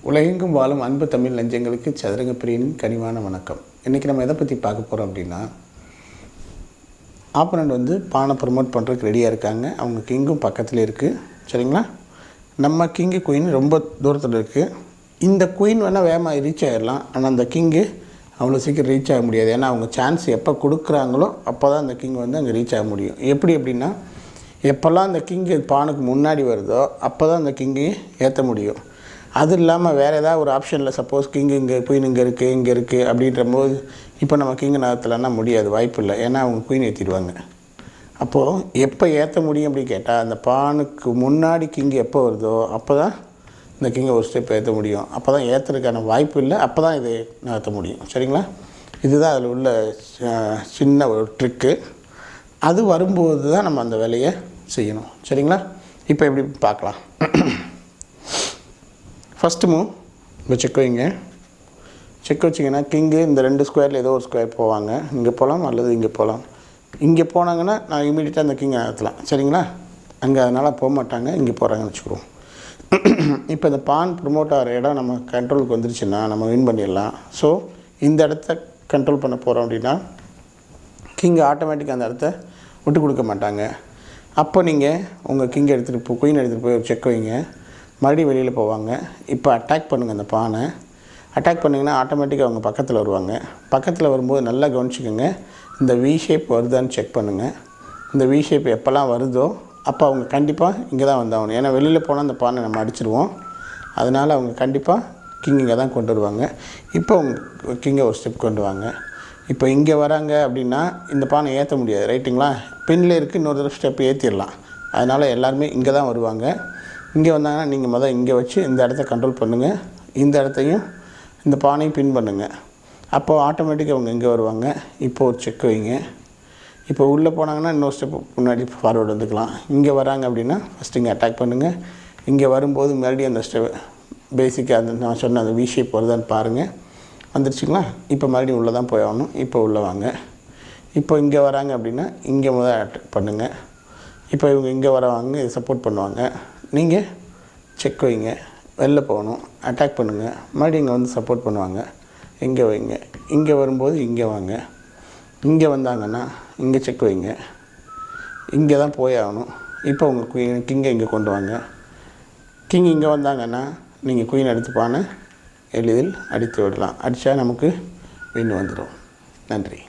உலகெங்கும் வாழும் அன்பு தமிழ் நெஞ்சங்களுக்கு சதுரங்க பிரியனின் கனிவான வணக்கம். இன்றைக்கி நம்ம எதை பற்றி பார்க்க போகிறோம் அப்படின்னா, ஆப்பனண்ட் பானை ப்ரமோட் பண்ணுறதுக்கு ரெடியாக இருக்காங்க. அவங்க கிங்கும் பக்கத்தில் இருக்குது. சரிங்களா? நம்ம கிங்கு குயின் ரொம்ப தூரத்தில் இருக்குது. இந்த குயின் வேணால் வேகமாக ரீச் ஆகிடலாம். ஆனால் அந்த கிங்கு அவ்வளோ சீக்கிரம் ரீச் ஆக முடியாது. ஏன்னா அவங்க சான்ஸ் எப்போ கொடுக்குறாங்களோ அப்போ தான் அந்த கிங் அங்கே ரீச் ஆக முடியும். எப்படி அப்படின்னா, எப்போல்லாம் அந்த கிங்கு பானுக்கு முன்னாடி வருதோ அப்போ தான் அந்த கிங்கு ஏற்ற முடியும். அது இல்லாமல் வேறு ஏதாவது ஒரு ஆப்ஷனில் சப்போஸ் கிங்கு இங்கே குயின் இங்கே இருக்குது அப்படின்ற போது இப்போ நம்ம கிங்கு நகர்த்தலைன்னா முடியாது, வாய்ப்பு இல்லை. ஏன்னா அவங்க குயின் ஏற்றிடுவாங்க. அப்போது எப்போ ஏற்ற முடியும் அப்படின்னு கேட்டால், அந்த பானுக்கு முன்னாடி கிங்கு எப்போ வருதோ அப்போ தான் இந்த கிங்கை ஒரு ஸ்டெப் ஏற்ற முடியும். அப்போ தான் ஏற்றுறதுக்கான வாய்ப்பு இல்லை, அப்போ தான் இதை நகர்த்த முடியும். சரிங்களா? இதுதான் அதில் உள்ள சின்ன ஒரு ட்ரிக்கு. அது வரும்போது தான் நம்ம அந்த வேலையை செய்யணும். சரிங்களா? இப்போ எப்படி பார்க்கலாம். ஃபஸ்ட்டு மூவ் இப்போ செக் வைங்க. செக் வச்சிங்கன்னா கிங்கு இந்த 2 ஸ்கொயரில் ஏதோ ஒரு ஸ்கொயர் போவாங்க. இங்கே போகலாம் அல்லது இங்கே போகலாம். இங்கே போனாங்கன்னா நான் இமீடியட்டாக அந்த கிங்கை நகர்த்தலாம். சரிங்களா? அங்கே அதனால் போக மாட்டாங்க, இங்கே போகிறாங்கன்னு வச்சுக்கிறோம். இப்போ இந்த பான் ப்ரமோட் ஆகிற இடம் நம்ம கண்ட்ரோலுக்கு வந்துருச்சுன்னா நம்ம வின் பண்ணிடலாம். ஸோ இந்த இடத்த கண்ட்ரோல் பண்ண போகிறோம் அப்படின்னா கிங்கு ஆட்டோமேட்டிக்காக அந்த இடத்த விட்டு கொடுக்க மாட்டாங்க. அப்போ நீங்கள் உங்கள் கிங்கை எடுத்துகிட்டு குயின் எடுத்துகிட்டு போய் ஒரு செக் வைங்க. மறுபடியும் வெளியில் போவாங்க. இப்போ அட்டாக் பண்ணுங்கள். அந்த பானை அட்டாக் பண்ணிங்கன்னா ஆட்டோமேட்டிக்காக அவங்க பக்கத்தில் வருவாங்க. பக்கத்தில் வரும்போது நல்லா கவனிச்சிக்கோங்க. இந்த வி ஷேப் வருதான்னு செக் பண்ணுங்கள். இந்த வி ஷேப் எப்போல்லாம் வருதோ அப்போ அவங்க கண்டிப்பாக இங்கே தான் வந்தாகணும். ஏன்னா வெளியில் போனால் அந்த பானை நம்ம அடிச்சிடுவோம். அதனால் அவங்க கண்டிப்பாக கிங் இங்கே தான் கொண்டு வருவாங்க. இப்போ அவங்க கிங்கை ஒரு ஸ்டெப் கொண்டு வாங்க. இப்போ இங்கே வராங்க அப்படின்னா இந்த பானை ஏற்ற முடியாது, ரைட்டுங்களா? பின்னில் இருக்குது, இன்னொரு தடவை ஸ்டெப் ஏற்றிடலாம். அதனால் எல்லாருமே இங்கே தான் வருவாங்க. இங்கே வந்தாங்கன்னா நீங்கள் இங்கே வச்சு இந்த இடத்த கண்ட்ரோல் பண்ணுங்கள். இந்த இடத்தையும் இந்த பானையும் பின் பண்ணுங்கள். அப்போது ஆட்டோமேட்டிக்காக அவங்க இங்கே வருவாங்க. இப்போது ஒரு செக் வைங்க. இப்போ உள்ளே போனாங்கன்னா இன்னொரு ஸ்டெப் முன்னாடி ஃபார்வர்டு வந்துக்கலாம். இங்கே வராங்க அப்படின்னா ஃபஸ்ட்டு இங்கே அட்டாக் பண்ணுங்கள். இங்கே வரும்போது மறுபடியும் அந்த ஸ்டெப் பேசிக்காக அந்த நான் சொன்ன அந்த வி ஷேப் வருதான்னு பாருங்கள். வந்துருச்சுங்களா? இப்போ மறுபடியும் உள்ளே தான் போய் ஆகணும். இப்போ உள்ளே வாங்க. இப்போ இங்கே வராங்க அப்படின்னா இங்கே முதல் அட்டாக் பண்ணுங்கள். இப்போ இவங்க இங்கே வரவாங்க, இதை சப்போர்ட் பண்ணுவாங்க. நீங்கள் செக் வைங்க. வெளில போகணும், அட்டாக் பண்ணுங்கள். மறுபடியும் இங்கே சப்போர்ட் பண்ணுவாங்க. இங்கே வைங்க. இங்கே வரும்போது இங்கே வாங்க. இங்கே வந்தாங்கன்னா இங்கே செக் வைங்க. இங்கே தான் போய் ஆகணும். இப்போ உங்கள் கிங்கை இங்கே கொண்டு வாங்க. கிங் இங்கே வந்தாங்கன்னா நீங்கள் குயின் எடுத்துப்பான எளிதில் அடித்து விடலாம். அடித்தா நமக்கு வின் வந்துடும். நன்றி.